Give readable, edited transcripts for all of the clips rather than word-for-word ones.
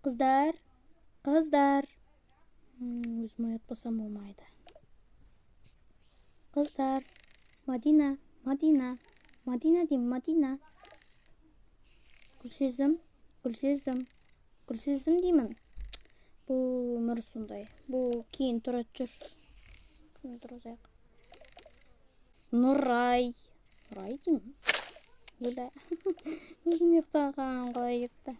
Қыздар, қыздар. Өзім оятпасам болмайды. Қыздар, Мадина деймін, Мадина. Гүлсезім деймін. Бұл өмір сондай. Бұл кейін тұрат жүр. Кейін тұрғызайық. Нұрай деймін. Өлі. Өзім ұйықтаған қалай кетті.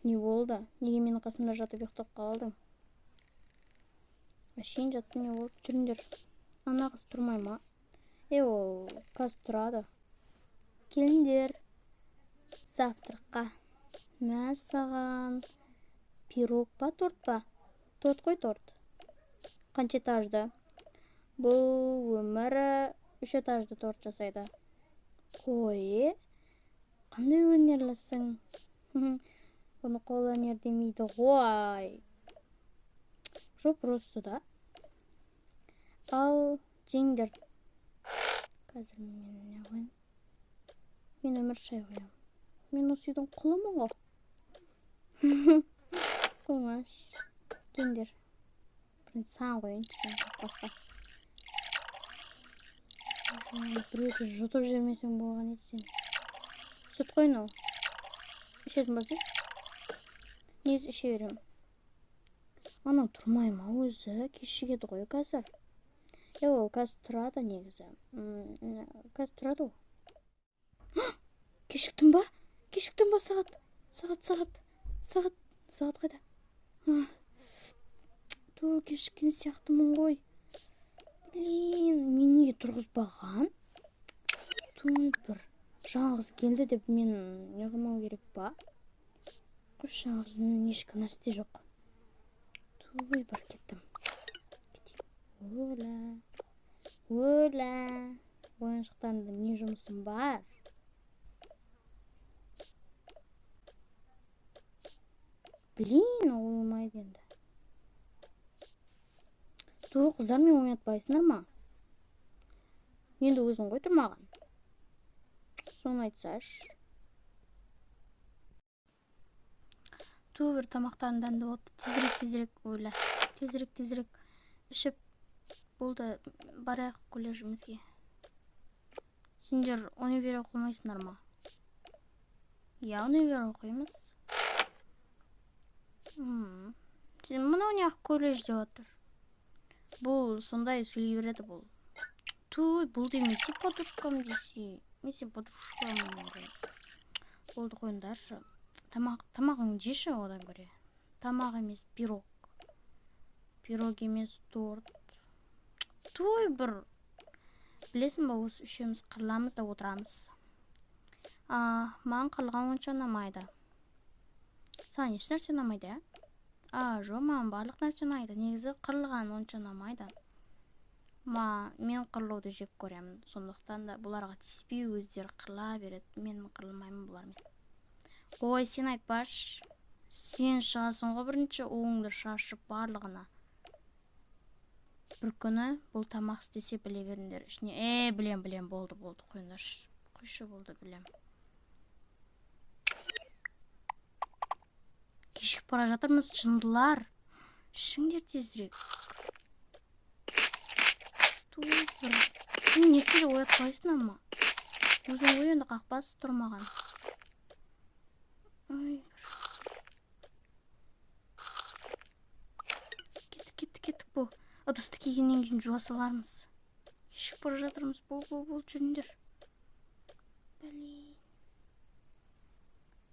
Не болды? Неге менің қасымда жатып ұйықтап қалдың? Әшейін жаттым, не болды? Жүріңдер. Ана қыз тұрмай ма? Ол қыз тұрады. Келіңдер. Завтраққа. Мә саған. Пирог па, торт па? Торт қой, торт. Қанша этажды? Бұл өмірі 3 этажды торт жасайды. Қой, қандай өнерлісің? Оны қолөнер демейді ғой. Жоқ, просто да. Ал жеңдер. Қазір мен не қойын? Мен өмір шай қоям. Мен осы үйдің құлымын ғой. Қоңаш. Жеңдер. Саған қойыншы, сен басқа. Біреуді жұтып жүрмесең болған еді сен. Сүт қойын ол. Ішесің ба сен? Несі іше берем. Ана тұрмай ма өзі? Кешігеді ғой қазір. Ол қазір тұрады негізі. Қазір тұрады ол. Кешіктің ба? Кешіктің ба сағат қайда? Кешіккен сияқтымын ғой. Мен неге тұрғызбаған? Бір жаңағыз келді деп мен не қылмау керек па? Қош жаңағыздың ешкі нәрсе жоқ. Бір кеттім. Оля. Ойыншықтарында не жұмысым бар? Ойылмайды енді. Қыздар, мен ойнатпайсыңдар ма? Енді өзің ғой тұрмаған. Соны айтсаш. Бір тамақтарын дәмді болды. Тезірек Оля. Тезірек ішіп болды. Барайық колледжімізге. Сендер универ оқымайсыңдар ма? Универ оқимыз. Сен мынау не колледж деп отыр? Бұл сондай сөйлей береді бұл. Бұл демесе подружкам десе. Мен сен подружкам. Болды қойындаршы. Тамағың жеші одан көре. Тамақ емес, пирог. Пирог емес, торт. Бір. Білесің ба, осы үшеуміз қырыламыз да отырамыз. Маған қырылған онша ұнамайды. Саған еш нәрсе ұнамайды, жоқ, маған барлық нәрсе ұнайды. Негізі қырылған онша ұнамайды. Мен қырылуды жек көремін. Сондықтан да бұларға тиіспей өздері қырыла береді. Мен қырылмаймын бұлармен. Ой, сен айтпаш. Сен шығасың ғой бірінші оңды шашып барлығына. Бір күні бұл тамақ істесе біле беріңдер. Ішіне, білем, болды, қойыңдар. Қойшы болды, білем. Кешік бара жатырмыз, жындылар. Ішіңдер тезірек. Мен ертелі оятпайсың ама. Өзің ойынды қақпасы тұрмаған. Кеттік бұл. Ыдысты кигеннен кейін жуа салармыз. Кешік бара жатырмыз, бұл жүріңдер.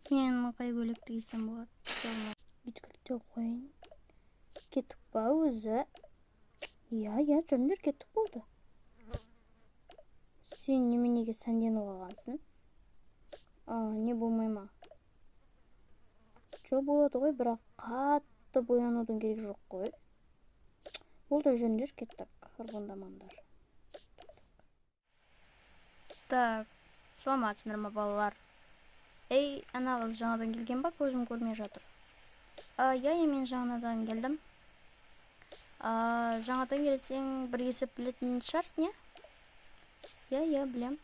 Мен қай көйлекті кисем болады? Үйткілікте қойын. Кеттік ба өзі? Жүріңдер, кеттік болды. Сен неменеге сәнденіп алғансың? Не болмай ма? Жоқ болады ғой, бірақ қатты боянудың керек жоқ қой. Болды, жүріңдер, кеттік. Қырғындамаңдар. Саламатсыңдар ма балалар? Ана қыз жаңадан келген ба? Көзім көрмей жатыр. Мен жаңадан келдім. Жаңадан келсең бір есіп білетін шығарсың, иә? Білем.